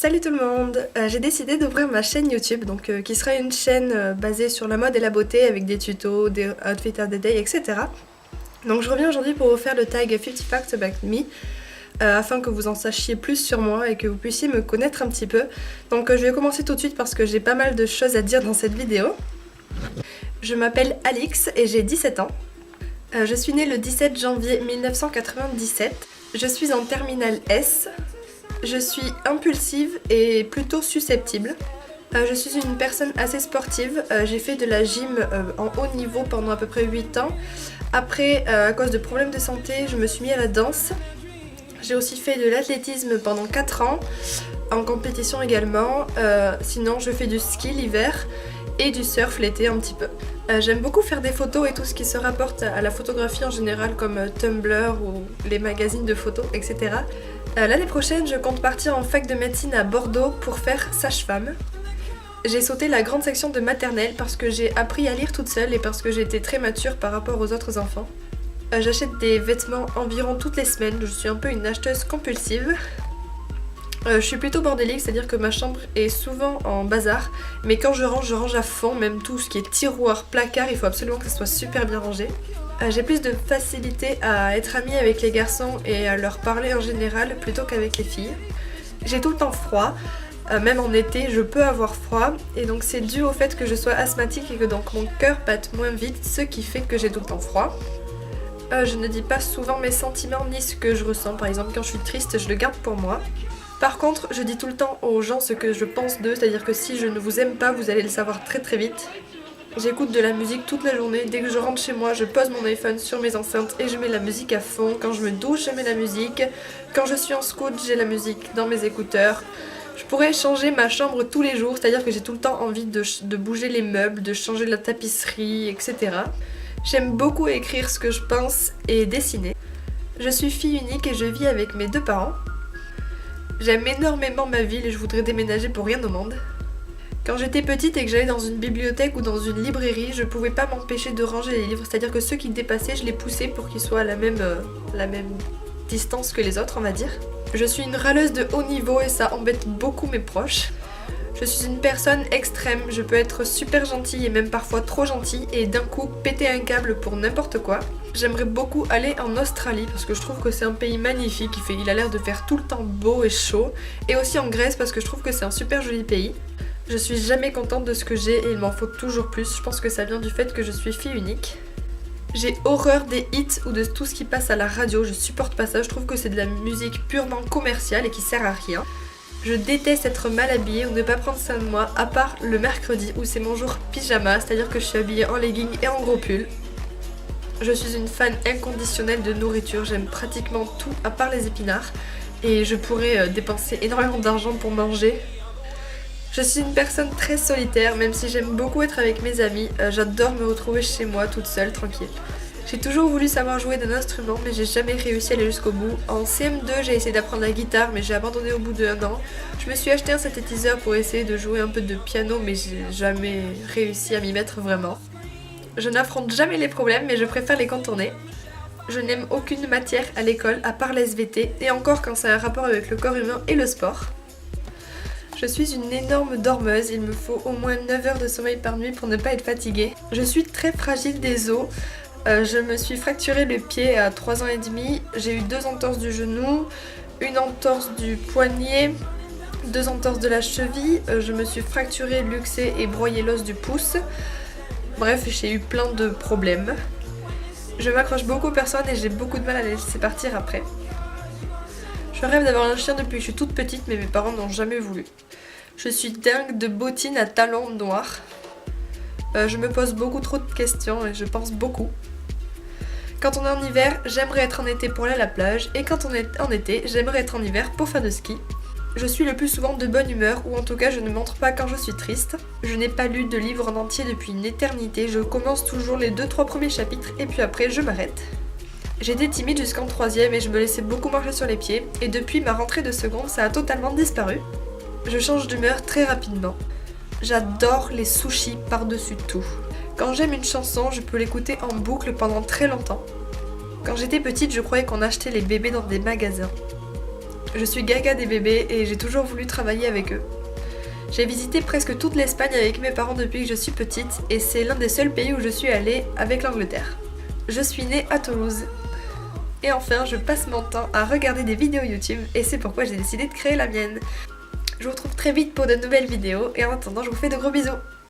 Salut tout le monde. J'ai décidé d'ouvrir ma chaîne YouTube, qui sera une chaîne basée sur la mode et la beauté avec des tutos, des outfits of the day, etc. Donc je reviens aujourd'hui pour vous faire le tag 50 Facts About Me afin que vous en sachiez plus sur moi et que vous puissiez me connaître un petit peu. Donc je vais commencer tout de suite parce que j'ai pas mal de choses à dire dans cette vidéo. Je m'appelle Alix et j'ai 17 ans. Je suis née le 17 janvier 1997. Je suis en terminale S. Je suis impulsive et plutôt susceptible. Je suis une personne assez sportive. J'ai fait de la gym en haut niveau pendant à peu près 8 ans. Après, à cause de problèmes de santé, je me suis mis à la danse. J'ai aussi fait de l'athlétisme pendant 4 ans, en compétition également. Sinon, je fais du ski l'hiver et du surf l'été un petit peu. J'aime beaucoup faire des photos et tout ce qui se rapporte à la photographie en général, comme Tumblr ou les magazines de photos, etc. L'année prochaine, je compte partir en fac de médecine à Bordeaux pour faire sage-femme. J'ai sauté la grande section de maternelle parce que j'ai appris à lire toute seule et parce que j'étais très mature par rapport aux autres enfants. J'achète des vêtements environ toutes les semaines, je suis un peu une acheteuse compulsive. Je suis plutôt bordélique, c'est-à-dire que ma chambre est souvent en bazar, mais quand je range à fond, même tout ce qui est tiroir, placard, il faut absolument que ça soit super bien rangé. J'ai plus de facilité à être amie avec les garçons et à leur parler en général plutôt qu'avec les filles. J'ai tout le temps froid, même en été je peux avoir froid, et donc c'est dû au fait que je sois asthmatique et que donc mon cœur batte moins vite, ce qui fait que j'ai tout le temps froid. Je ne dis pas souvent mes sentiments ni ce que je ressens, par exemple quand je suis triste je le garde pour moi. Par contre, je dis tout le temps aux gens ce que je pense d'eux, c'est-à-dire que si je ne vous aime pas, vous allez le savoir très très vite. J'écoute de la musique toute la journée, dès que je rentre chez moi, je pose mon iPhone sur mes enceintes et je mets la musique à fond. Quand je me douche, je mets la musique. Quand je suis en scout, j'ai la musique dans mes écouteurs. Je pourrais changer ma chambre tous les jours, c'est-à-dire que j'ai tout le temps envie de bouger les meubles, de changer la tapisserie, etc. J'aime beaucoup écrire ce que je pense et dessiner. Je suis fille unique et je vis avec mes 2 parents. J'aime énormément ma ville et je voudrais déménager pour rien au monde. Quand j'étais petite et que j'allais dans une bibliothèque ou dans une librairie, je pouvais pas m'empêcher de ranger les livres, c'est-à-dire que ceux qui dépassaient, je les poussais pour qu'ils soient à la même distance que les autres, on va dire. Je suis une râleuse de haut niveau et ça embête beaucoup mes proches. Je suis une personne extrême, je peux être super gentille et même parfois trop gentille et d'un coup péter un câble pour n'importe quoi. J'aimerais beaucoup aller en Australie parce que je trouve que c'est un pays magnifique, il a l'air de faire tout le temps beau et chaud. Et aussi en Grèce parce que je trouve que c'est un super joli pays. Je suis jamais contente de ce que j'ai et il m'en faut toujours plus, je pense que ça vient du fait que je suis fille unique. J'ai horreur des hits ou de tout ce qui passe à la radio, je supporte pas ça, je trouve que c'est de la musique purement commerciale et qui sert à rien. Je déteste être mal habillée ou ne pas prendre soin de moi, à part le mercredi où c'est mon jour pyjama, c'est-à-dire que je suis habillée en legging et en gros pull. Je suis une fan inconditionnelle de nourriture, j'aime pratiquement tout à part les épinards et je pourrais dépenser énormément d'argent pour manger. Je suis une personne très solitaire, même si j'aime beaucoup être avec mes amis, j'adore me retrouver chez moi toute seule, tranquille. J'ai toujours voulu savoir jouer d'un instrument mais j'ai jamais réussi à aller jusqu'au bout. En CM2 j'ai essayé d'apprendre la guitare mais j'ai abandonné au bout d'1 an. Je me suis acheté un synthétiseur pour essayer de jouer un peu de piano mais j'ai jamais réussi à m'y mettre vraiment. Je n'affronte jamais les problèmes mais je préfère les contourner. Je n'aime aucune matière à l'école à part la SVT et encore quand ça a un rapport avec le corps humain et le sport. Je suis une énorme dormeuse, il me faut au moins 9 heures de sommeil par nuit pour ne pas être fatiguée. Je suis très fragile des os. Je me suis fracturé le pied à 3 ans et demi, j'ai eu 2 entorses du genou, une entorse du poignet, 2 entorses de la cheville, je me suis fracturé, luxé et broyé l'os du pouce. Bref, j'ai eu plein de problèmes. Je m'accroche beaucoup aux personnes et j'ai beaucoup de mal à les laisser partir après. Je rêve d'avoir un chien depuis que je suis toute petite mais mes parents n'ont jamais voulu. Je suis dingue de bottines à talons noirs. Je me pose beaucoup trop de questions et je pense beaucoup. Quand on est en hiver, j'aimerais être en été pour aller à la plage et quand on est en été, j'aimerais être en hiver pour faire de ski. Je suis le plus souvent de bonne humeur ou en tout cas je ne montre pas quand je suis triste. Je n'ai pas lu de livre en entier depuis une éternité, je commence toujours les 2-3 premiers chapitres et puis après je m'arrête. J'étais timide jusqu'en 3ème et je me laissais beaucoup marcher sur les pieds et depuis ma rentrée de seconde ça a totalement disparu. Je change d'humeur très rapidement. J'adore les sushis par-dessus tout. Quand j'aime une chanson, je peux l'écouter en boucle pendant très longtemps. Quand j'étais petite, je croyais qu'on achetait les bébés dans des magasins. Je suis gaga des bébés et j'ai toujours voulu travailler avec eux. J'ai visité presque toute l'Espagne avec mes parents depuis que je suis petite et c'est l'un des seuls pays où je suis allée avec l'Angleterre. Je suis née à Toulouse. Et enfin, je passe mon temps à regarder des vidéos YouTube et c'est pourquoi j'ai décidé de créer la mienne. Je vous retrouve très vite pour de nouvelles vidéos et en attendant, je vous fais de gros bisous.